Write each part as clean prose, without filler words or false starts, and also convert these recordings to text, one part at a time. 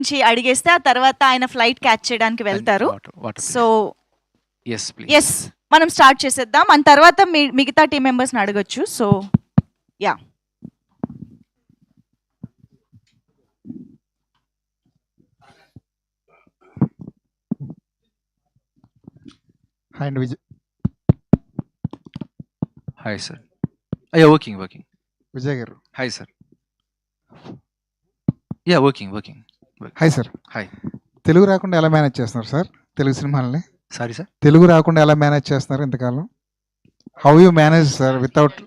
నుంచి అడిగేస్తే ఆ తర్వాత ఆయన ఫ్లైట్ క్యాచ్ చేయడానికి వెళ్తారు. సో ఎస్ మనం స్టార్ట్ చేసేద్దాం. మన తర్వాత మిగతా టీం మెంబర్స్ని అడగొచ్చు. సో యా హాయ్ అండి Vijay. Hi sir. Ya working. Vijay garu hi sir. Ya working. Hi sir. Hi. Telugu రాకుండా ఎలా మేనేజ్ చేస్తున్నారు సార్ తెలుగు సినిమాలని? Sorry sir. తెలుగు రాకుండా ఎలా మేనేజ్ చేస్తున్నారు ఇంతకాలం? How you manage sir without?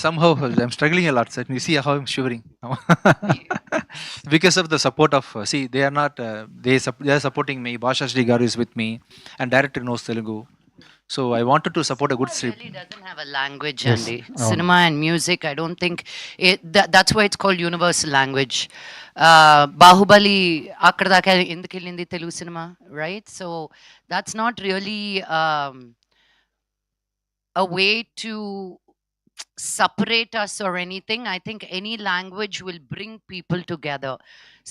Somehow I'm struggling a lot, sir. You see how I'm shivering now. Because of the support of see, they are not they are supporting me. Basha Shri Garu is with me, and director knows Telugu, so I wanted to support a good script. Really doesn't have a language, Yes. Andy. Cinema and music, I don't think that's why it's called universal language. Bahubali akkada daaka endukellindi Telugu cinema, right? So that's not really a way to separate us or anything. I think any language will bring people together.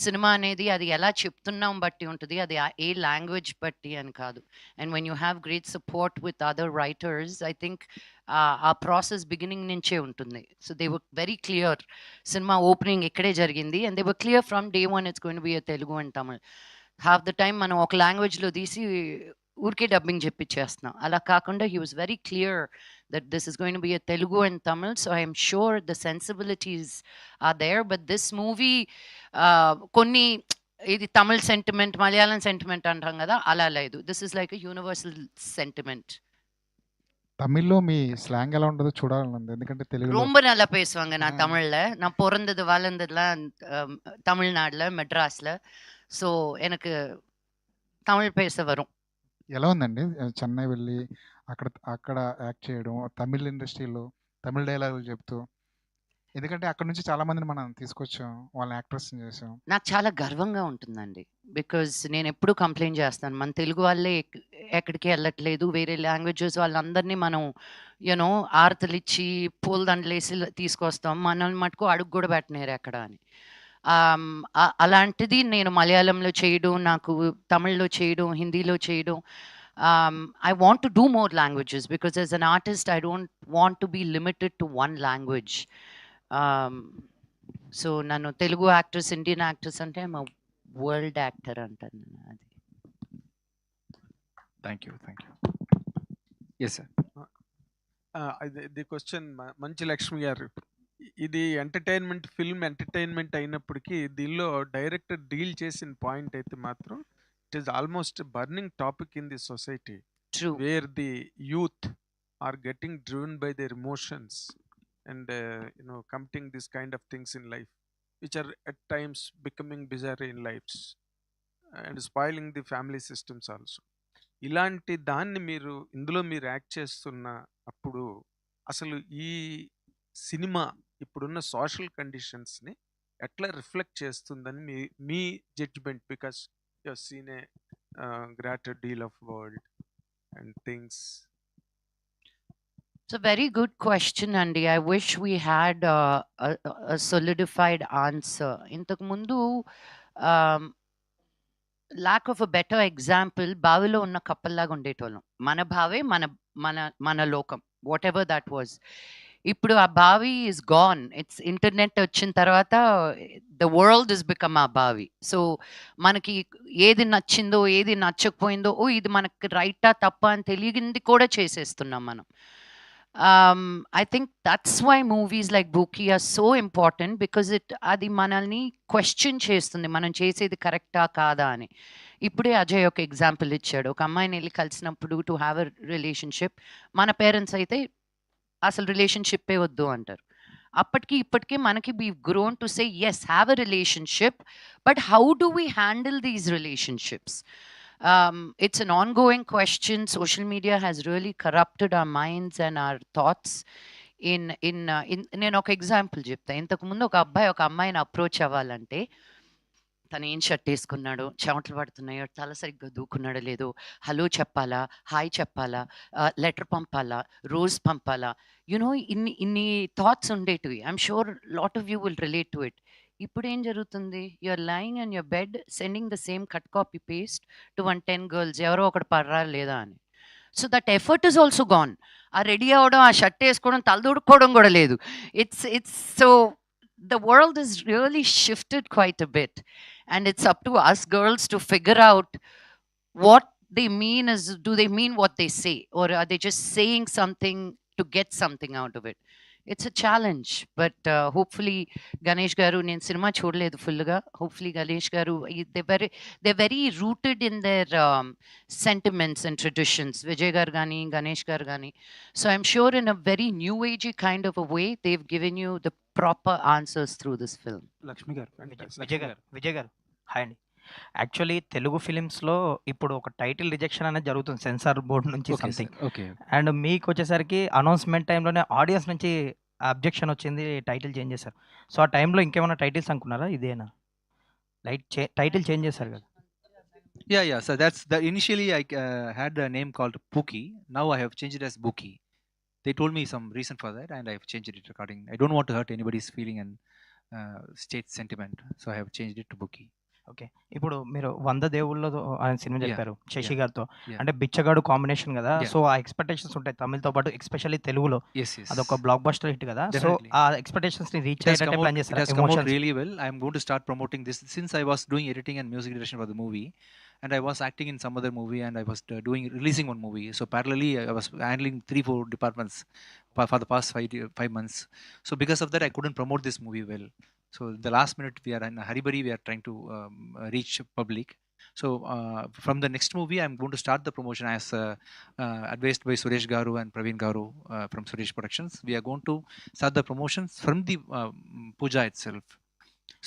Cinema anedi adi ela cheptunnam batti untadi, adi a language batti ani kaadu. And when you have great support with other writers, I think our process beginning nunche untundi. So they were very clear. Cinema opening ikkade jarigindi, and they were clear from day one it's going to be a Telugu and Tamil. Half the time మనం ఒక language లో తీసి ఊరికే dubbing చెప్పించేస్తున్నాం. అలా కాకుండా he was very clear that this is going to be a Telugu and Tamil, so I am sure the sensibilities are there. But this movie కొన్ని ఇది Tamil sentiment, Malayalam sentiment అంటాం కదా, అలా లేదు. This is like a universal sentiment. తమిళ్లో మీ slang ఎలా ఉంటుందో చూడాలనుంది, ఎందుకంటే తెలుగు ரொம்ப நல்லா பேசுவாங்க. நான் தமிழ்ல, நான் பிறந்தது வளர்ந்ததுலாம் தமிழ்நாடுல, மெட்ராஸ்ல. సో எனக்கு తమిళ్ పేస వரும். ఎలా ఉందండి చెన్నై వెళ్ళి అక్కడ యాక్ట్ చేయడం, తమిళ్ ఇండస్ట్రీలో తమిళ డైలాగులు చెప్తూ? ఎందుకంటే అక్కడ నుంచి చాలా మందిని మనం తీసుకొచ్చాం, వాళ్ళని యాక్ట్రెస్ చేసాం. నాకు చాలా గర్వంగా ఉంటుందండి. బికాజ్ నేను ఎప్పుడు కంప్లైంట్ చేస్తాను, మన తెలుగు వాళ్ళే ఎక్కడికి వెళ్ళట్లేదు, వేరే లాంగ్వేజెస్ వాళ్ళందరినీ మనం యూనో ఆరతలు ఇచ్చి పూలదండలేసి తీసుకొస్తాం, మనల్ని మటుకు అడుగు కూడా పెట్టినారు ఎక్కడ అని. అలాంటిది నేను మలయాళంలో చేయడం, నాకు తమిళ్లో చేయడం, హిందీలో చేయడం. I want to do more languages because as an artist I don't want to be limited to one language. So nanu Telugu actress, Indian actress ante I'm a world actor antanu. Thank you. Yes sir. The question మంచి లక్ష్మి గారు, ఇది entertainment film entertainment అయినప్పటికీ దీనిలో director deal చేసిన point అయితే మాత్రం it is almost burning topic in the society, where the youth are getting driven by their emotions and committing this kind of things in life which are at times becoming bizarre in lives and spoiling the family systems also. ఇలాంటి దాన్ని మీరు ఇందులో మీరు act చేస్తున్న అప్పుడు అసలు ఈ cinema ఇప్పుడున్న సోషల్ కండిషన్స్ని ఎట్లా రిఫ్లెక్ట్ చేస్తుందని మీ judgement? Because you have seen a greater deal of world and things. It's a very good question, Andy. I wish we had a solidified answer. ఇంతకు ముందు lack of a better example, బావిలో ఉన్న కప్పల్లాగా ఉండేటోళ్ళం. మన భావే మన మన మన లోకం, వాట్ ఎవర్ దట్ వాజ్. ఇప్పుడు ఆ బావి ఇస్ గాన్. ఇట్స్ ఇంటర్నెట్ వచ్చిన తర్వాత ద వరల్డ్ ఇస్ బికమ్ ఆ బావి. సో మనకి ఏది నచ్చిందో ఏది నచ్చకపోయిందో, ఓ ఇది మనకి రైటా తప్ప అని తెలియంది కూడా చేసేస్తున్నాం మనం. I think that's why movies like Buki are so important, because అది మనల్ని క్వశ్చన్ చేస్తుంది, మనం చేసేది కరెక్టా కాదా అని. ఇప్పుడే అజయ్ ఒక ఎగ్జాంపుల్ ఇచ్చాడు. ఒక అమ్మాయిని వెళ్ళి కలిసినప్పుడు టు హ్యావ్ అ రిలేషన్షిప్, మన పేరెంట్స్ అయితే అసలు రిలేషన్షిప్పే వద్దు అంటారు. అప్పటికి ఇప్పటికే మనకి we grown to say yes, have a relationship, but how do we handle these relationships? It's an ongoing question. Social media has really corrupted our minds and our thoughts. నేను ఒక ఎగ్జాంపుల్ చెప్తా. ఇంతకు ముందు ఒక అబ్బాయి ఒక అమ్మాయిని అప్రోచ్ అవ్వాలంటే తను ఏం షర్ట్ వేసుకున్నాడు, చెమటలు పడుతున్నాయో, తల సరిగ్గా దూకున్నాడో లేదో, హలో చెప్పాలా, హాయ్ చెప్పాలా, లెటర్ పంపాలా, రోజ్ పంపాలా, యునో ఇన్ని థాట్స్ ఉండేటివి. I'm sure lot of you will relate to it. ఇప్పుడు ఏం జరుగుతుంది? You are lying on your bed sending the same cut copy paste to 10 girls ఎవరో ఒకడు పర్రా లేదా అని. So that effort is also gone. ఆ రెడీ అవ్వడం, ఆ షర్ట్ వేసుకోవడం, తలదూడుకోవడం కూడా లేదు. It's so the world is really shifted quite a bit, and it's up to us girls to figure out what they mean is, do they mean what they say, or are they just saying something to get something out of it? It's a challenge, but hopefully Ganesh garu, నేను cinema చూడలేదు ఫుల్గా. hopefully Ganesh garu, they're very rooted in their sentiments and traditions. Vijay garu gani, Ganesh garu gani, so I'm sure in a very new agey kind of a way they've given you the proper answers through this film. Lakshmi గారు, Fantastic. Vijay garu hi అండి. Actually Telugu ఫిలిమ్స్లో ఇప్పుడు ఒక title rejection అనేది జరుగుతుంది censor board నుంచి Okay, sir. Something. Okay. And మీకు వచ్చేసరికి announcement టైంలోనే ఆడియన్స్ నుంచి అబ్జెక్షన్ వచ్చింది, టైటిల్ చేంజ్ చేశారు. సో ఆ టైంలో ఇంకేమైనా టైటిల్స్ అనుకున్నారా? ఇదేనా టైటిల్ చేంజ్ చేశారు కదా? Yeah. So that's the initially I had a name called Pookie. Now I have changed it as Bookie. They told me some reason for that, and I have changed it according. I don't want to hurt anybody's feeling and state sentiment, so I have changed it to Bookie. Okay, ఇప్పుడు మీరు 100 దేవుళ్ళలో ఆయన cinema Yeah, చెప్పారు Shashi yeah, గారితో. yeah. అంటే బిచ్చగాడు combination కదా, Yeah. So ఆ expectations ఉంటాయి తమిళ్తో పాటు, ఎస్పెషల్లీ తెలుగులో Yes. అదొక బ్లాక్ బస్టర్ హిట్ కదా. So Definitely. ఆ ఎక్స్పెక్టేషన్స్ ని reach It has అయ్యేటట్టే come plan out, it చేశారు. has come out emotions really well. I am going to start promoting this since I was doing editing and music direction for the movie, and I was acting in some other movie, and I was releasing one movie. So parallelly, I was handling 3-4 departments for the past 5 months. So because of that, I couldn't promote this movie well. So the last minute, we are in a hurry. We are trying to reach public. So from the next movie, I'm going to start the promotion as advised by Suresh Garu and Praveen Garu from Suresh Productions. We are going to start the promotions from the puja itself.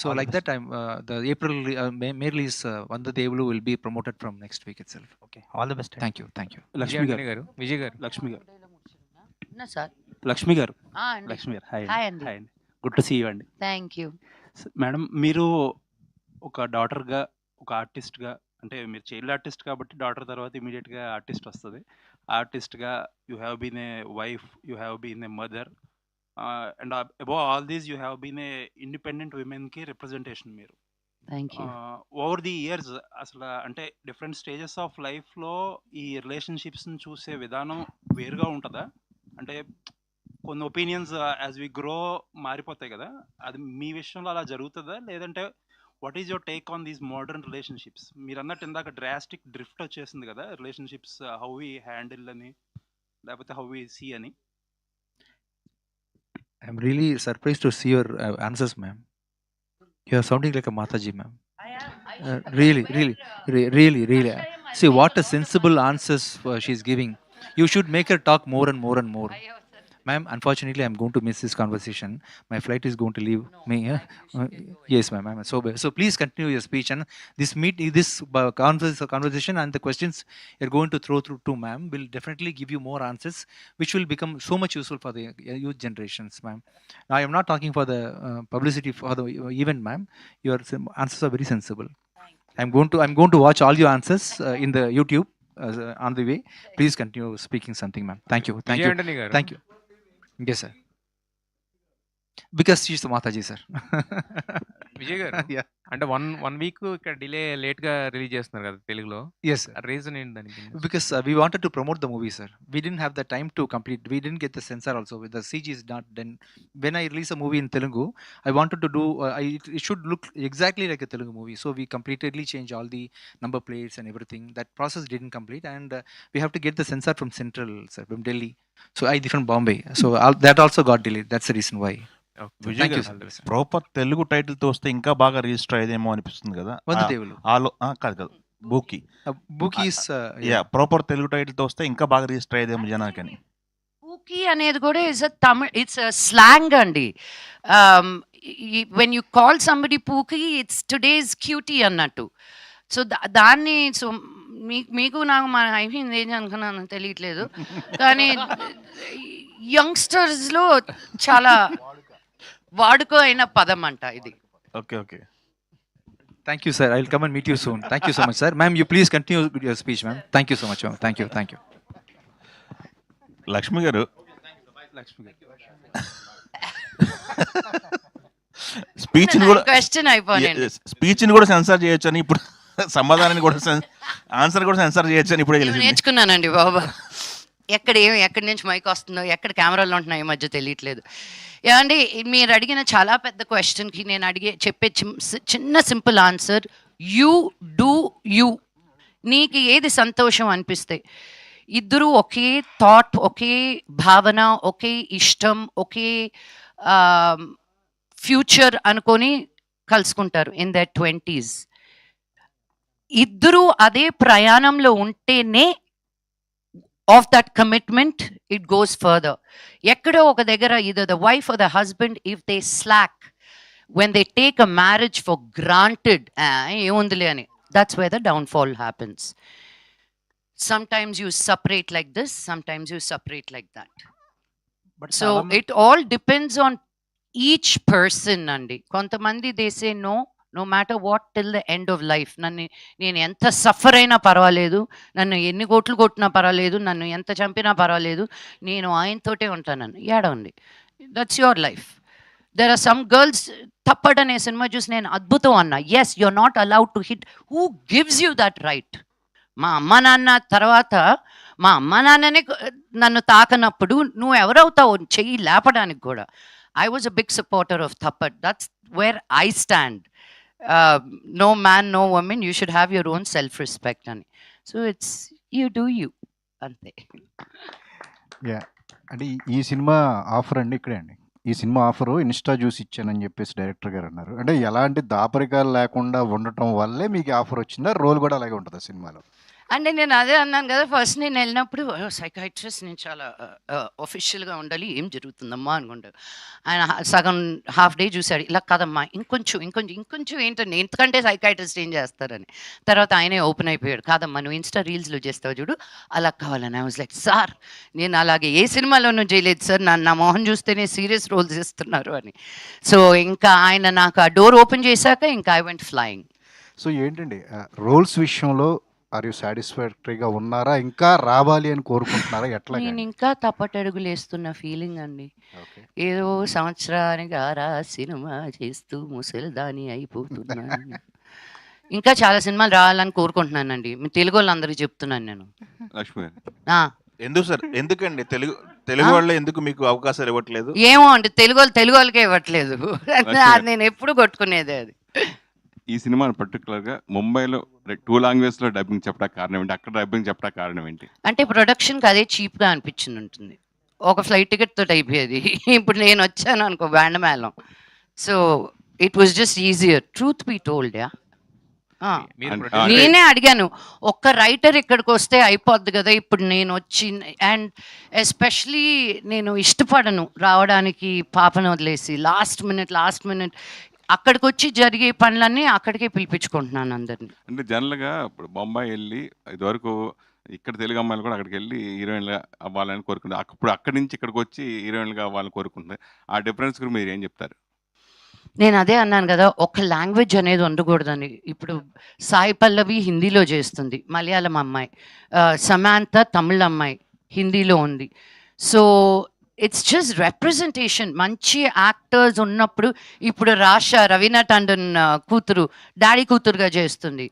So All the like that, I'm the April May release Vanda Devulu will be promoted from next week itself. Okay, all the best. Thank you. Lakshmi గారు, విజయ్ గారు, లక్ష్మి గారు, నా sir Lakshmi గారు, అండి. లక్ష్మి గారు, hi hi అండి, అండి. Hi అండి, గుడ్ టు సీ యూ అండి. Thank you. మేడం, మీరు ఒక డాటర్గా, ఒక ఆర్టిస్ట్గా, అంటే మీరు చైల్డ్ ఆర్టిస్ట్ కాబట్టి డాటర్ తర్వాత ఇమీడియట్గా ఆర్టిస్ట్ వస్తుంది. ఆర్టిస్ట్గా you have been a wife, you have been a mother, and above all these you have been a independent విమెన్కి రిప్రజెంటేషన్ మీరు. Thank you. Over the years అసలు అంటే డిఫరెంట్ స్టేజెస్ ఆఫ్ లైఫ్లో ఈ రిలేషన్షిప్స్ని చూసే విధానం వేరుగా ఉంటుందా? అంటే కొన్ని ఒపీనియన్స్ యాజ్ వి గ్రో మారిపోతాయి కదా, అది మీ విషయంలో అలా జరుగుతుందా? లేదంటే what is your take on these modern relationships? మీరు అన్నట్టు ఇందాక డ్రాస్టిక్ డ్రిఫ్ట్ వచ్చేసింది కదా రిలేషన్షిప్స్, హౌ వి హ్యాండిల్ అని, లేకపోతే హౌ వి సీ అని. I'm really surprised to see your answers, ma'am. You are sounding like a Mataji, ma'am. Really. See what a sensible answers she's giving. You should make her talk more and more and more. Ma'am, unfortunately, I'm going to miss this conversation. My flight is going to leave me. Yes, ma'am. So please continue your speech, and this conversation and the questions you're going to throw through to ma'am will definitely give you more answers, which will become so much useful for the youth generations, ma'am. Now, I am not talking for the publicity for the event, ma'am. Your answers are very sensible. I'm going to watch all your answers in the YouTube on the way. Please continue speaking something, ma'am. Thank you. Vijay Antony గారు, Thank you. Yes, sir. Because she's the Mataji, sir. Vijay గారు, Yeah. అంటే one week ఇక్కడ delay late గా release చేస్తున్నారు కదా తెలుగులో, Yes, sir. Reason ఏంటి దానికి? Because we wanted to promote the movie, sir. We didn't have the time to complete. We didn't get the censor also. The CG is not done. When I release a movie in Telugu, I wanted to do. It should look exactly like a Telugu movie. So we completely changed all the number plates and everything. That process didn't complete, and we have to get the censor from Central, sir, from Delhi. So I from Bombay. So that also got delayed. That's the reason why. Vijay Thank you, గారు, sir. Proper Telugu టైటిల్తో వస్తే ఇంకా బాగా register అయ్యేదేమో అనిపిస్తుంది కదా. Vanda Devulu. కాదు Booki. Bookie is. Yeah, proper Telugu టైటిల్తో వస్తే ఇంకా బాగా రిజిస్టర్ అయ్యేదేమో జనానికని. పూకి అనేది కూడా is a Tamil, it's a slang అండి. When you call somebody pookie, it's today's cutie అన్నట్టు. సో దాన్ని సో మీకు నాకు మన అయిపోయింది ఏం అనుకున్నాను తెలియట్లేదు, కానీ యంగ్స్టర్స్లో చాలా వాడుక అయిన పదం అంట ఇది. Okay. Thank you, sir. I'll come and meet you soon. Thank you so much, sir. Ma'am, you please continue with your speech, ma'am. Thank you so much, ma'am. Thank you. Lakshmi గారు, లక్ష్మి గారు, స్పీచ్ ని కూడా question అయిపోయాను. Speech ని కూడా censor చేయొచ్చు అని ఇప్పుడు సమాధానాన్ని కూడా ఆన్సర్ కూడా సెన్సార్ చేయొచ్చు అని ఇప్పుడే తెలిసింది. నేర్చుకున్నానండి బాబా. ఎక్కడి నుంచి మైక్ వస్తుందో, ఎక్కడ కెమెరాలు ఉంటున్నాయో ఈ మధ్య తెలియట్లేదు. ఏమండి, మీరు అడిగిన చాలా పెద్ద క్వశ్చన్కి నేను చెప్పే చిన్న simple answer, you do you. నీకు ఏది సంతోషం అనిపిస్తే, ఇద్దరు ఒకే థాట్, ఒకే భావన, ఒకే ఇష్టం, ఒకే ఫ్యూచర్ అనుకొని కలుసుకుంటారు ఇన్ దర్ 20s. ఇద్దరు అదే ప్రయాణంలో ఉంటేనే of that commitment it goes further. Ekado oka degara either the wife or the husband, if they slack, when they take a marriage for granted, ఏముందిలే అని, that's where the downfall happens. Sometimes you separate like this, sometimes you separate like that. But So it all depends on each person andi. Kontamandi they say no matter what till the end of life. నేను ఎంత suffer అయినా పర్వాలేదు, నన్ను ఎన్ని కోట్లు కొట్టినా పర్వాలేదు, నన్ను ఎంత చంపినా పర్వాలేదు, నేను ఆయనతోటే ఉంటానని. ఏడండి, that's your life. There are some girls, Thappad అనే సినిమా చూసి నేను అద్భుతం అన్నా. Yes, you're not allowed to hit. Who gives you that right? మా అమ్మ నాన్న తర్వాత మా అమ్మ నాన్ననే నన్ను తాకనప్పుడు నువ్వు ఎవరవుతావు చెయ్యి లేపడానికి కూడా. I was a big supporter of Thappad. That's where I stand. No man, no woman, you should have your own self-respect ani. So it's you do you ante. Yeah, అంటే ఈ సినిమా ఆఫర్ అండి ఇక్కడే అండి. ఈ సినిమా ఆఫరు ఇన్స్టా చూసి ఇచ్చానని చెప్పేసి director గారు అన్నారు. అంటే ఎలాంటి దాపరికాలు లేకుండా ఉండటం వల్లే మీకు ఆఫర్ వచ్చిందా? రోల్ కూడా అలాగే ఉంటుందా సినిమాలో? అంటే నేను అదే అన్నాను కదా, ఫస్ట్ నేను వెళ్ళినప్పుడు సైకాట్రిస్ట్, నేను చాలా ఒఫిషియల్గా ఉండాలి, ఏం జరుగుతుందమ్మా అనుకుంటాడు ఆయన. సగం హాఫ్ డే చూశాడు, ఇలా కాదమ్మా ఇంకొంచెం ఏంటండి, ఎందుకంటే సైకాట్రిస్ట్ ఏం చేస్తారని. తర్వాత ఆయనే ఓపెన్ అయిపోయాడు, కాదమ్మా నువ్వు ఇన్స్టా రీల్స్లో చేస్తావు చూడు, అలా కావాలని. ఐ వాజ్ లైక్, సార్ నేను అలాగే ఏ సినిమాలోనూ చేయలేదు సార్, నా మొహం చూస్తేనే సీరియస్ రోల్స్ ఇస్తున్నారు అని. సో ఇంకా ఆయన నాకు ఆ డోర్ ఓపెన్ చేశాక ఇంకా ఐ వెంట్ ఫ్లయింగ్. సో ఏంటండి రోల్స్ విషయంలో ఆర్ యూ సాటిస్ఫాక్టరీగా ఉన్నారా? ఇంకా రావాలి అని కోరుకుంటున్నారా? ఎట్లా? నేను ఇంకా తప్పటడుగులు వేస్తున్న ఫీలింగ్ అండి. ఏదో సంవత్సరానికి ఆరా సినిమా చేస్తూ ముసలిదాని అయిపోతున్నాను. ఇంకా చాలా సినిమాలు రావాలని కోరుకుంటున్నానండి. మీ తెలుగు వాళ్ళందరికీ చెప్తున్నాను నేను. లక్ష్మి ఎందుకు సార్, ఎందుకండి తెలుగు వాళ్ళు ఎందుకు మీకు అవకాశాలు ఇవ్వట్లేదు? ఏమో అండి, తెలుగు వాళ్ళకే ఇవ్వట్లేదు. నేను ఎప్పుడు కొట్టుకునేది అది. ఈ సినిమా పర్టికులర్గా ముంబైలో 2 లాంగ్వేజ్లో డబ్బింగ్ చెప్పడానికి కారణం ఏంటి? అక్కడ డబ్బింగ్ చెప్పడానికి కారణం ఏంటి? అంటే ప్రొడక్షన్కి అదే చీప్గా అనిపించింది ఉంటుంది. ఒక ఫ్లైట్ టికెట్ తోటి అయిపోయేది. ఇప్పుడు నేను వచ్చాను అనుకో బ్యాండ్ మేళం. So it was just easier, truth be told. Ya, నేనే అడిగాను, ఒక్క రైటర్ ఇక్కడికి వస్తే అయిపోద్ది కదా. ఇప్పుడు నేను వచ్చి, అండ్ ఎస్పెషలీ నేను ఇష్టపడను రావడానికి పాపను వదిలేసి. లాస్ట్ మినిట్ అక్కడికి వచ్చి జరిగే పనులన్నీ అక్కడికే పిలిపించుకుంటున్నాను అందరినీ. అంటే జనరల్గా ఇప్పుడు బొంబాయి వెళ్ళి ఇదివరకు ఇక్కడ తెలుగు అమ్మాయిలు కూడా అక్కడికి వెళ్ళి హీరోయిన్గా అవ్వాలని కోరుకుంటారు. అప్పుడు అక్కడి నుంచి ఇక్కడికి వచ్చి హీరోయిన్గా అవ్వాలని కోరుకుంటారు. ఆ డిఫరెన్స్ గురించి మీరు ఏం చెప్తారు? నేను అదే అన్నాను కదా, ఒక లాంగ్వేజ్ అనేది ఉండకూడదని. ఇప్పుడు సాయి పల్లవి హిందీలో చేస్తుంది, మలయాళం అమ్మాయి, సమాంత తమిళ అమ్మాయి హిందీలో ఉంది. So it's just representation. మంచి యాక్టర్స్ ఉన్నప్పుడు, ఇప్పుడు రవీనా టండన్ కూతురు డాడీ కూతురుగా చేస్తుంది.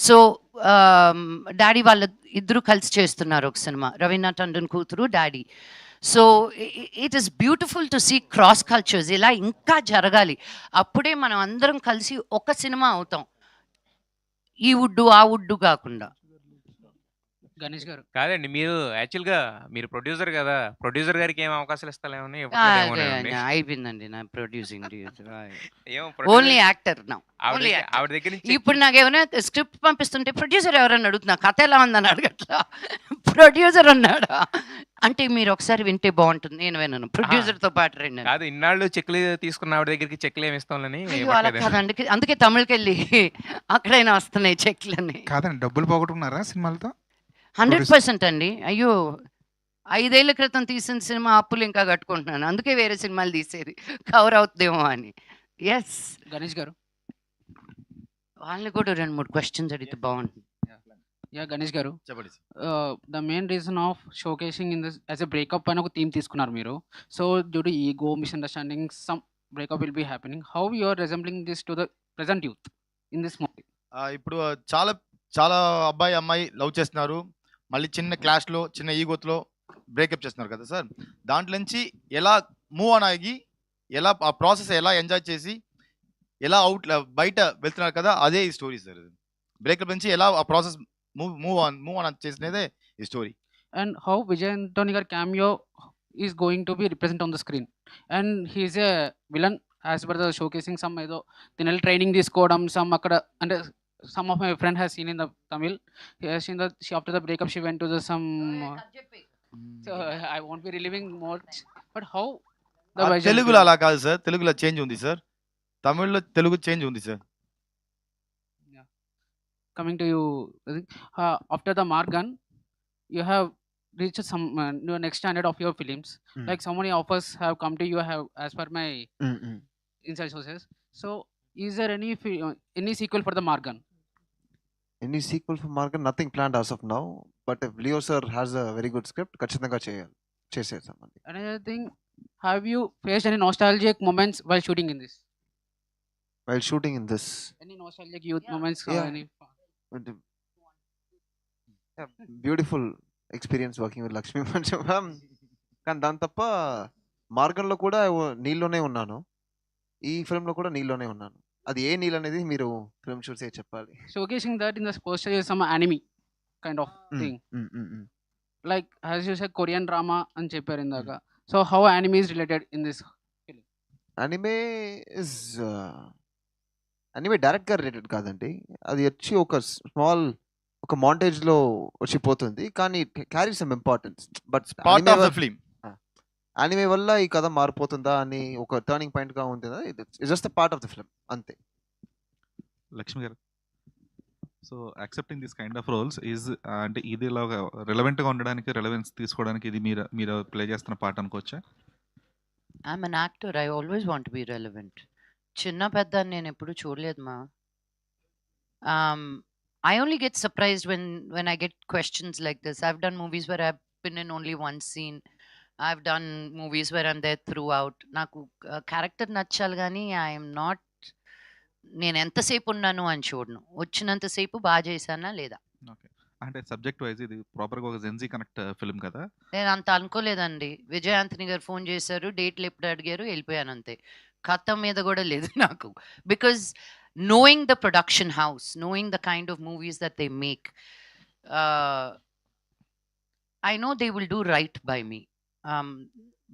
సో డాడీ వాళ్ళ ఇద్దరు కలిసి చేస్తున్నారు ఒక సినిమా, రవీనా టండన్ కూతురు డాడీ. So it is beautiful to see cross cultures. ఇలా ఇంకా జరగాలి, అప్పుడే మనం అందరం కలిసి ఒక సినిమా అవుతాం. ఈ వుడ్డు ఆ వుడ్డు కాకుండా. గణేష్ గారు కాదండి, మీరు యాక్చువల్గా మీరు ప్రొడ్యూసర్ కదా, ప్రొడ్యూసర్ గారికి ఏం అవకాశాలు ఇస్తాలేమని అయిపోయిందండి నా ప్రొడ్యూసింగ్. ఓన్లీ యాక్టర్ నా. ఆవిడ దగ్గర నుంచి ఇప్పుడు నాకు ఏమైనా స్క్రిప్ట్ పంపిస్తుంటే ప్రొడ్యూసర్ ఎవరన్నా అడుగుతున్నా, కథ ఎలా ఉందని అడగట్లా, ప్రొడ్యూసర్ అన్నాడా అంటే మీరు ఒకసారి వింటే బాగుంటుంది. నేను విన్నాను ప్రొడ్యూసర్ తో పాటు రెండు. కాదు, ఇన్నాళ్ళు చెక్లు తీసుకున్న ఆవిడ దగ్గరికి చెక్లు ఏమి ఇస్తామని. అలా కాదండి, అందుకే తమిళకి వెళ్ళి అక్కడైనా వస్తున్నాయి చెక్లని. కాదండి, డబ్బులు పోగొట్టుకున్నారా సినిమాలతో? 100% అండి. అయ్యో, 5 ఏళ్ల క్రితం తీసిన సినిమా అప్పులు ఇంకా కట్టుకుంటున్నాను, అందుకే వేరే సినిమాలు తీసేది కవర్ అవుతుందేమో అని. ఎస్ గణేష్ గారు, వాళ్ళని కూడా 2-3 క్వశ్చన్స్ అడిగితే బాగుంటుంది. యా గణేష్ గారు, the main reason of showcasing in this as a breakup అని ఒక థీమ్ తీసుకున్నారు మీరు. So due to ego, misunderstanding, some breakup will be happening, how you are resembling this to the present youth in this movie? ఇప్పుడు చాలా చాలా అబ్బాయి అమ్మాయి love చేస్తున్నారు, మళ్ళీ చిన్న క్లాష్లో చిన్న ఈగోతో బ్రేకప్ చేస్తున్నారు కదా సార్. దాంట్లో నుంచి ఎలా మూవ్ ఆన్ అయ్యి, ఎలా ఆ ప్రాసెస్ ఎలా ఎంజాయ్ చేసి, ఎలా అవుట్ బయట వెళ్తున్నారు కదా, అదే ఈ స్టోరీ సార్. బ్రేకప్ నుంచి ఎలా ఆ ప్రాసెస్ మూవ్ ఆన్ చేసినదే ఈ story. And how Vijay Antony gar cameo is going to be represent on the screen, and he is a villain as per the showcasing some ఏదో తినల్ training తీసుకోవడం some అక్కడ అంటే some of my friend has seen in the Tamil, he has seen that she after the breakup she went to the some so I won't be reliving much, but how the Vijay తెలుగులో అలా కాదు sir, తెలుగులో change ఉంది sir, తమిళ్లో Telugu change ఉంది sir. coming to you, I think, after the Margan you have reached some your next standard of your films. Like so many offers have come to you, have as per my inside sources. So is there any sequel for the Margan? Any sequel for Margan? Nothing planned as of now. But if Leo sir has a very good script, ఖచ్చితంగా చేసేద్దాం. Another thing, have you faced any nostalgic moments while shooting in this? While shooting in this, Any nostalgic youth moments? Yeah. Any beautiful experience working with Lakshmi మంచం ma'am. కానీ దాని తప్ప మార్గంలో కూడా నీళ్ళలోనే ఉన్నాను, ఈ ఫిల్మ్లో కూడా నీళ్ళలోనే ఉన్నాను. అది ఏ నీళ్ళు అనేది మీరు ఫిల్మ్ చూసే చెప్పాలి. showcasing that in the poster is some anime kind of thing. Like as you said Korean drama అని చెప్పారు ఇందాక. So how anime is related in this film? Anime is anime డైరెక్ట్గా రిలేటెడ్ కాదండి, అది వచ్చి ఒక స్మాల్ ఒక మాంటేజ్లో వచ్చిపోతుంది, కానీ carry some importance. But part of the film anime వల్ల ఈ కథ మారిపోతుందా అని ఒక టర్నింగ్ పాయింట్గా ఉంటుందా, it's just part of the film అంతే. Lakshmi garu, so accepting this kind of roles is అంటే ఇది ఇలాగా రిలవెంట్గా ఉండడానికి, రెలవెన్స్ తీసుకోవడానికి ఇది మీరు ప్లే చేస్తున్న పార్ట్ అనుకోవచ్చా? I'm an actor, I always want be relevant. చిన్న పెద్ద నేను ఎప్పుడు చూడలేదు మా. I only get surprised when I get questions like this. I've done movies where I've been in only one scene. I've done movies where I'm there throughout. నాకు character నచ్చాలి కానీ I'm not, నేను ఎంతసేపు ఉన్నాను అని చూడను, వచ్చినంతసేపు బాగా చేశానా లేదా. ఓకే, అంటే సబ్జెక్ట్ వైజ్ ఇది ప్రాపర్గా ఒక జెన్జీ కనెక్ట్ ఫిల్మ్ కదా. నేను అంత అనుకోలేదండి. విజయ్ ఆంథనీ గారు ఫోన్ చేశారు, డేట్లు ఎప్పుడు అడిగారు, వెళ్ళిపోయాను అంతే. కథ మీద కూడా లేదు నాకు. Because knowing the production house, knowing the kind of movies that they make, I know they will do right by me.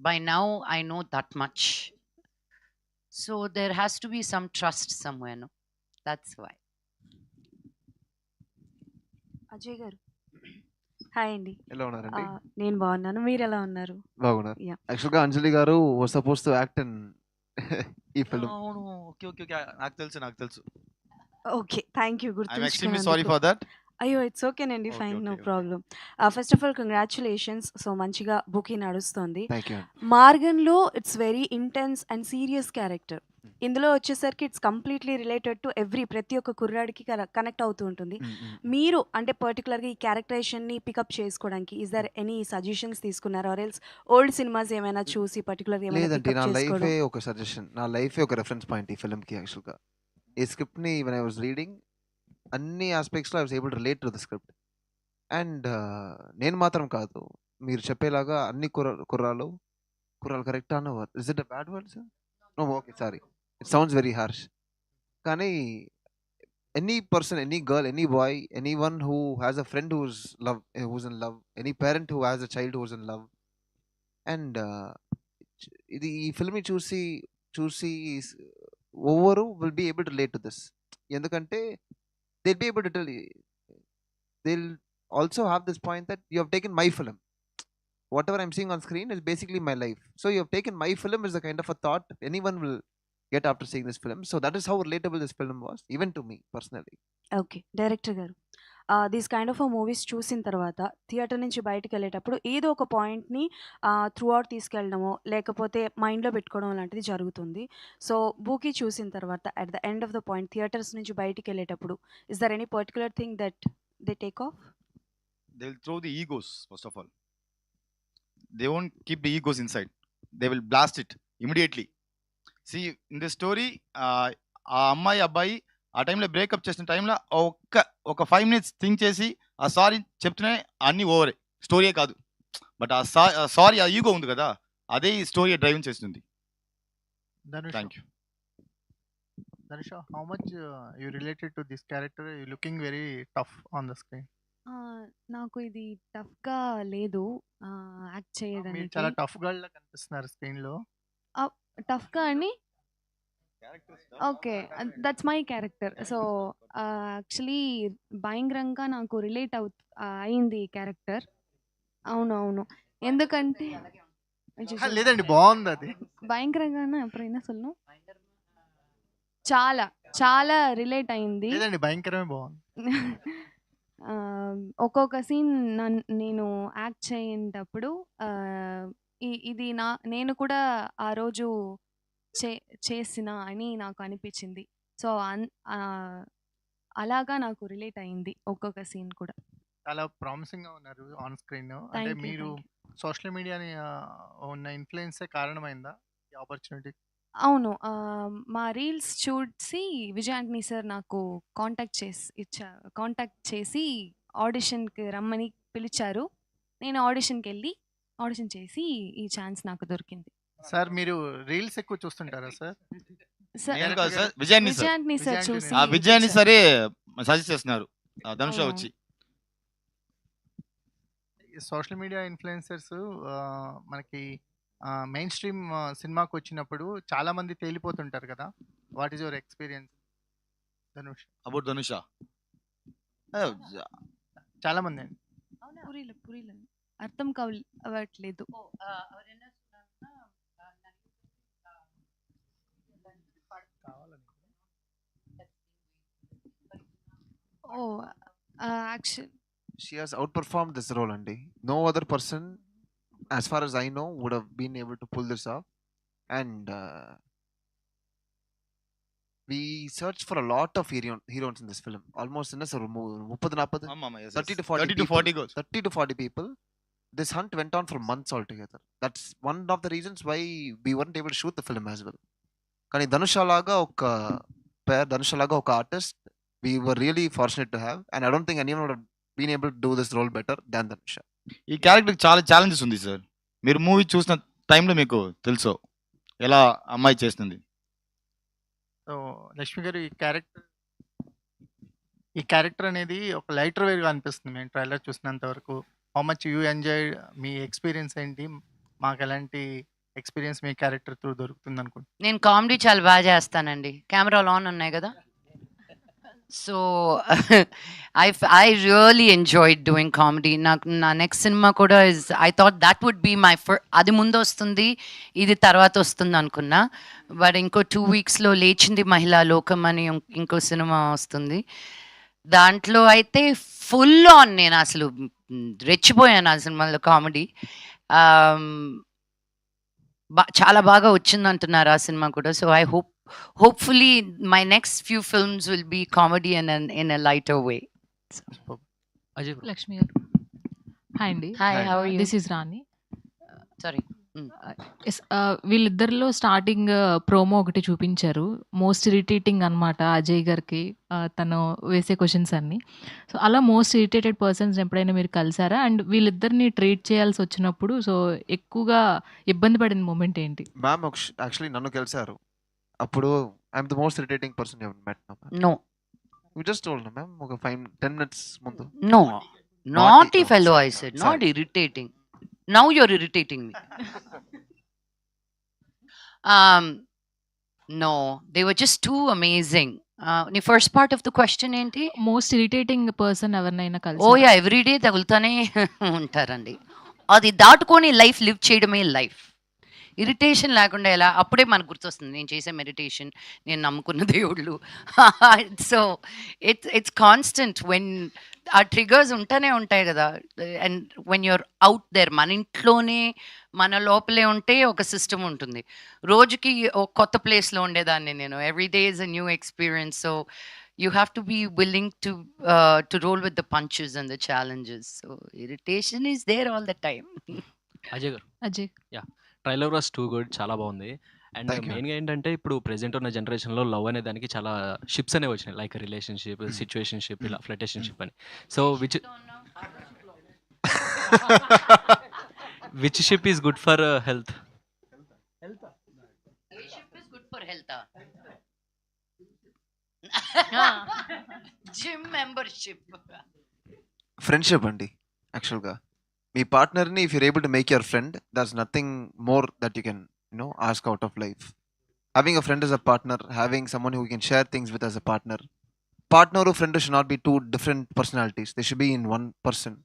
By now I know that much, so there has to be some trust somewhere, no? That's why. Ajay గారు hi అండి. ఎలా ఉన్నారండి? నేను బాగున్నాను, మీరు ఎలా ఉన్నారు? బాగున్నారు. Yeah. యాక్చువల్గా Anjali garu was supposed to act in ఈ ఫిల్మ్. అవును, ఓకే ఓకే ఓకే, నాకు తెలుసు. Okay, thank you. I'm extremely sorry for that. అయ్యో ఇట్స్ ఓకేనండి, Okay, fine, no okay. Problem. First of all congratulations. So మంచిగా బుకింగ్ నడుస్తుంది. Thank you. మార్గన్లో it's very intense and serious character. ఇందులో వచ్చేసరికి it's completely related to ప్రతి ఒక్క కుర్రాడికి కనెక్ట్ అవుతూ ఉంటుంది. మీరు అంటే పర్టికులర్గా ఈ క్యారెక్టరైజేషన్ని పికప్ చేసుకోవడానికి ఈజ్ దర్ ఎనీ సజెషన్స్ తీసుకున్నారా, ఆర్ ఎల్స్ ఓల్డ్ సినిమాస్ ఏమైనా చూసి పర్టికులర్గా ఏమైనా లేదండి, పికప్ నా చేసుకోవడం? లైఫే ఒక సజెషన్, నా లైఫే ఒక రెఫరెన్స్ పాయింట్ ఈ ఫిల్మ్కి. యాక్చువల్గా ఈ స్క్రిప్ట్ని వెన్ ఐ వాజ్ రీడింగ్ అన్ని ఆస్పెక్ట్స్లో I was able to relate to the script. And నేను మాత్రం కాదు, మీరు చెప్పేలాగా అన్ని కుర్రాలు కరెక్ట్ అన్న word, is it a bad word sir? No, okay, sorry, it sounds very harsh. కానీ any person, any girl, any boy, any one who has a friend who's in love, any parent who has a child who's in love, and ఇది ఈ film చూసి ఓవరు will be able to relate to this. ఎందుకంటే they'll be able to tell you, they'll also have this point that you have taken my film, whatever I'm seeing on screen is basically my life, so you have taken my film is a kind of a thought anyone will get after seeing this film. So that is how relatable this film was, even to me personally. Okay, director గారు, these kind of movies చూసిన తర్వాత theatre నుంచి బయటకు వెళ్ళేటప్పుడు ఏదో ఒక పాయింట్ని through out తీసుకెళ్ళడమో లేకపోతే మైండ్లో పెట్టుకోవడం లాంటిది జరుగుతుంది. సో బూకీ చూసిన తర్వాత at the end of the point theaters నుంచి బయటికి వెళ్ళేటప్పుడు is there any particular thing that they take off? They will throw the egos first of all. They won't keep the egos inside. They will blast it immediately. See in the story ఆ అమ్మాయి అబ్బాయి ఆ టైంలో breakup చేసిన టైంలో ఒక 5 minutes think చేసి ఆ సారీ చెప్తూనే అన్నీ ఓవరే, స్టోరీయే కాదు. బట్ ఆ సారీ ఆ ఈగో ఉంది కదా, అదే ఈ స్టోరీ డ్రైవింగ్ చేస్తుంది. Dhanusha, thank you. Dhanusha, how much you related to this character? You looking very tough on the screen. నాకు ఇది టఫ్‌గా లేదు యాక్ట్ మీరు చేయడానికి. చాలా టఫ్ గర్ల్ లా కనిపిస్తున్నారు స్క్రీన్ లో. టఫ్‌గా అని okay. That's my character. So, actually భయంకరంగా నాకు రిలేట్ అయింది ఈ క్యారెక్టర్. అవును. ఎందుకంటే లేదండి, బాగుంది అది. భయంకరంగానా ఎప్పుడైనా சொல்லணும். చాలా రిలేట్ అయింది. లేదండి, భయంకరమే బాగుంది. ఒక్కొక్క సీన్ నేను యాక్ట్ చేయేటప్పుడు ఇది నేను కూడా ఆ రోజు చేసిన అని నాకు అనిపించింది. సో, అలాగా నాకు రిలేట్ అయింది ఒక్కొక్క సీన్ కూడా. చాలా ప్రామిసింగ్ గా ఉన్నారు ఆన్ స్క్రీన్. అంటే థ్యాంక్ యూ. మీరు సోషల్ మీడియాని ఉన్న ఇన్ఫ్లుయెన్సే కారణమైందా ఈ ఆపర్చునిటీ? అవును. మా రీల్స్ చూసి విజయ్ ఆంటనీ సార్ నాకు కాంటాక్ట్ చేసి ఆడిషన్‌కి రమ్మని పిలిచారు. నేను ఆడిషన్ చేసి ఈ ఛాన్స్ నాకు దొరికింది. సార్, మీరు రీల్స్ ఎక్కువ చూస్తుంటారా సార్? నేను కాదు సార్, విజయాన్ని విజయ్ ఆంటనీ సార్ చూసి ఆ విజయాన్ని పిలిచారు. సరే సజెస్ట్ చేస్తున్నారు ధనుష వచ్చి. సోషల్ మీడియా ఇన్ఫ్లుయెన్సర్స్ మనకి మెయిన్ స్ట్రీమ్ సినిమాకి వచ్చినప్పుడు చాలా మంది తేలిపోతుంటారు కదా. What is your experience Dhanush? About Dhanusha చాలా మంది అండి. పురీల అర్థం అవ్వట్లేదు. Actual She has outperformed this role, Andy. No other person, as far as I know, would have been able to pull this off. And we searched for a lot of heroines in this film. Almost in a 30 to 40 goes. 30 to 40 people. This hunt went on for months altogether. That's one of the reasons why we weren't able to shoot the film as well. Kani Dhanusha laga oka pair, Dhanusha laga oka artist, we were really fortunate to have. And I don't think anyone would have been able to do this role better than Dhanusha. ఈ character చాలా challenges ఉంది sir. మీరు movie చూసిన టైంలో మీకు తెలుసు ఎలా అమ్మాయి చేస్తుంది. సో లక్ష్మి గారు, ఈ క్యారెక్టర్ అనేది ఒక లైటర్ వేగా అనిపిస్తుంది మేము ట్రైలర్ చూసినంత వరకు. How much you enjoy? Me experience ఏంటి? మాకు ఎలాంటి ఎక్స్పీరియన్స్ మీ క్యారెక్టర్ త్రూ దొరుకుతుంది అనుకుంటున్నాను? నేను కామెడీ చాలా బాగా చేస్తానండి. కెమెరాలు ఆన్ ఉన్నాయి కదా. So I really enjoyed doing comedy. నా నెక్స్ట్ సినిమా కూడా I thought that would be my first. అది ముందు వస్తుంది, ఇది తర్వాత వస్తుంది అనుకున్నా. బట్ ఇంకో 2 వీక్స్లో లేచింది మహిళా లోకం అని ఇంకో సినిమా వస్తుంది. దాంట్లో అయితే ఫుల్ ఆన్ నేను అసలు రెచ్చిపోయాను ఆ సినిమాలో కామెడీ. చాలా బాగా వచ్చింది అంటున్నారు ఆ సినిమా కూడా. So I hopefully my next few films will be comedy in a lighter way. Lakshmi garu. Hi Andy. Hi, how are you? This is Rani. Sorry. వీళ్ళిద్దరిలో స్టార్టింగ్ ప్రోమో ఒకటి చూపించారు. మోస్ట్ ఇరిటేటింగ్ అనమాట అజయ్ గారికి తను వేసే questions అన్ని. So అలా most irritated persons ఎప్పుడైనా మీరు కలిసారా? అండ్ వీళ్ళిద్దరిని ట్రీట్ చేయాల్సి వచ్చినప్పుడు సో ఎక్కువగా ఇబ్బంది పడిన మూమెంట్ ఏంటి? మ్యామ్ యాక్చువల్లీ నన్ను కలిసారు. అప్పుడు I'm the most irritating person you have met. No. You just told me, ma'am, ఒక 10 minutes ముందు. No. Naughty fellow I said, not irritating. Now you're irritating me. No, they were just too amazing. The first part of the question ఏంటి? Most irritating person ఎవరినైనా ఓ కలిసారా? Yeah, everyday తగులుతానే ఉంటారండి. అది దాటుకొని life live చేయడమే life. Irritation లేకుండా ఎలా? అప్పుడే మనకు గుర్తొస్తుంది నేను చేసే మెడిటేషన్, నేను నమ్ముకున్న దేవుళ్ళు. సో ఇట్స్ కాన్స్టెంట్ వెన్ ఆ ట్రిగర్స్ ఉంటానే ఉంటాయి కదా. And when you're out there, మన ఇంట్లోనే మన లోపలే ఉంటే ఒక సిస్టమ్ ఉంటుంది. రోజుకి ఒక కొత్త ప్లేస్లో ఉండేదాన్ని నేను. Every day is a new experience. So you have to be willing to roll with the punches and the challenges. So irritation is there all the time. Ajay garu. Ajay ya, trailer was too good, చాలా బాగుంది. And thank you. మెయిన్‌గా ఏంటంటే ఇప్పుడు present ఉన్న జనరేషన్‌లో love అనే దానికి చాలా షిప్స్ అనేవి వచ్చినాయి. లైక్ రిలేషన్‌షిప్, సిట్యుయేషన్‌షిప్ ఇలా ఫ్లర్టేషన్‌షిప్ అని. So which ship is good for health? Good for health gym membership friendship అండి యాక్చువల్గా. మీ పార్ట్నర్ని if you're able to make your friend, that's nothing more that you can ask out of life. Having a friend as a partner, having someone who you can share things with as a partner. Partner or friend should not be two different personalities. They should be in one person.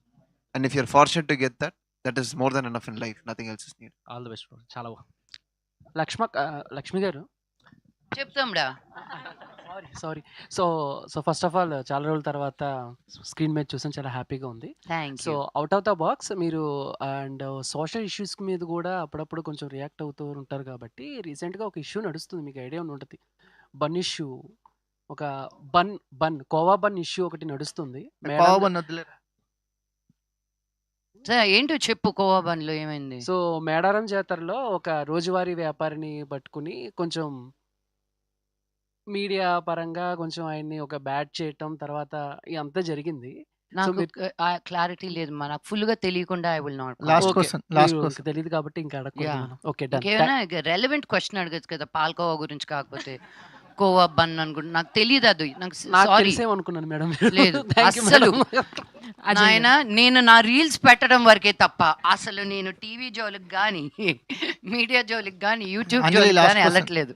And if you're fortunate to get that, that is more than enough in life. Nothing else is needed. All the best bro. చాలా లక్ష్మి గారు చెప్తాండా. Sorry so first of all చాలా రోజుల తర్వాత screen మీద చూసాను, చాలా హ్యాపీగా ఉంది. Thank so you. Out of the box మీరు అండ్ సోషల్ ఇష్యూస్ మీద కూడా అప్పుడప్పుడు కొంచెం రియాక్ట్ అవుతూ ఉంటారు కాబట్టి రీసెంట్గా ఒక ఇష్యూ నడుస్తుంది, మీకు ఐడియా ఉంటుంది. బన్ ఇష్యూ, ఒక కోవా బన్ ఇష్యూ ఒకటి నడుస్తుంది. కోవన్ వద్దులే. ఏంటో చెప్పు, కోవా బండ్లో ఏమైంది? సో మేడారం జాతరలో ఒక రోజువారీ వ్యాపారిని పట్టుకుని కొంచెం మీడియా పరంగా కొంచెం ఆయన్ని ఒక బ్యాట్ చేయటం, తర్వాత ఇదంతా జరిగింది. సో నాకు మీరు క్లారిటీ లేదు, నాకు ఫుల్ గా తెలియకుండా I will not. Last okay, question last మీకు క్వశ్చన్ తెలియదు కాబట్టి ఇంకా అడగకూడదు యా, మనం. Okay done. ఇంకేమైనా రెలవెంట్ క్వశ్చన్ అడగచ్చు కదా, పాల్కోవా గురించి కాకపోతే కోవా బన్ అనుకుంటా. నాకు తెలియదు అది, నాకు నాకు సారీ తెలిసేమనుకున్నాను మేడం. లేదు అస్సలు. నాయన నేను నా రీల్స్ పెట్టడం వరకే తప్ప అసలు నేను టీవీ జోలికి కానీ మీడియా జోలికి కానీ యూట్యూబ్ అంజలి జోలికి లాస్ట్ కానీ క్వశ్చన్. వెళ్ళట్లేదు.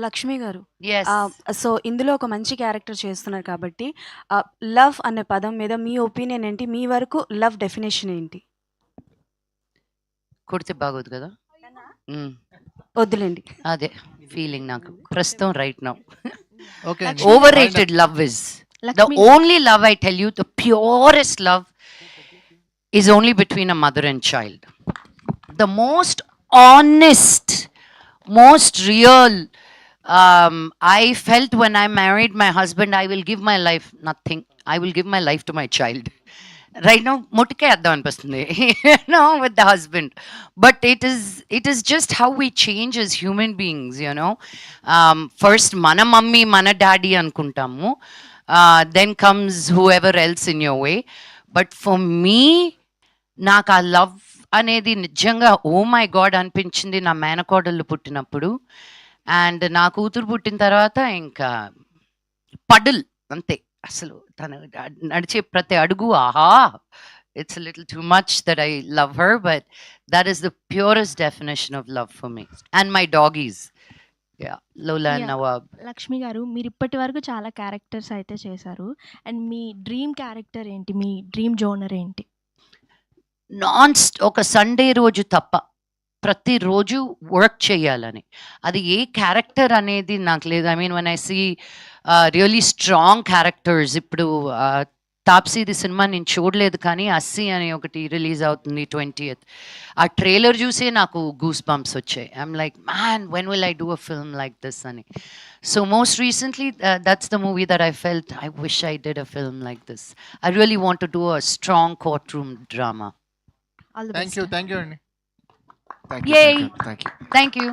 లక్ష్మి గారు, ఎస్ సో ఇందులో ఒక మంచి క్యారెక్టర్ చేస్తున్నారు కాబట్టి లవ్ అనే పదం మీద మీ ఒపీనియన్ ఏంటి? మీ వరకు లవ్ డెఫినేషన్ ఏంటి? కొడితే బాగోదు కదా. వద్దులేండి. అదే ఫీలింగ్ నాకు ప్రస్తుతం రైట్ నౌ. ఓకే అండి. Overrated love is the Lakshmi only love, I tell you, the purest love is only between a mother and child. The most honest, most real. I felt when I married my husband, I will give my life, nothing. I will give my life to my child. Right now, ముట్టుకే అర్థం అనిపిస్తుంది, with the husband. But it is just how we change as human beings, First, mana mummy, mana daddy అనుకుంటాము. Then comes whoever else in your way. But for me, నాకు ఆ love అనేది నిజంగా oh my God అనిపించింది నా మేనకోడళ్ళు పుట్టినప్పుడు. And నా కూతురు పుట్టిన తర్వాత ఇంకా పడుల్ అంతే. అసలు తను నడిచే ప్రతి అడుగు ఆహా, it's little too much that I love her, but that is the purest definition of love for me. And my doggies, Lola and Nawab. Lakshmi garu, మీరు ఇప్పటి వరకు చాలా క్యారెక్టర్స్ అయితే చేశారు. అండ్ మీ డ్రీమ్ క్యారెక్టర్ ఏంటి? మీ డ్రీమ్ జోనర్ ఏంటి? ఒక సండే రోజు తప్ప ప్రతిరోజు వర్క్ చేయాలని. అది ఏ క్యారెక్టర్ అనేది నాకు లేదు. I mean when I see really strong characters, ఇప్పుడు తాప్సీది సినిమా నేను చూడలేదు కానీ అస్సీ అని ఒకటి రిలీజ్ అవుతుంది 20th. ఆ ట్రైలర్ చూసే నాకు గూస్ బంప్స్ వచ్చాయి. I'm like, man, when will I do a film like this అని. So most recently that's the movie that I felt I wish I did a film like this. I really want to do a strong courtroom drama. Thank you అండి. Thank you. Yay! Thank you. Thank you.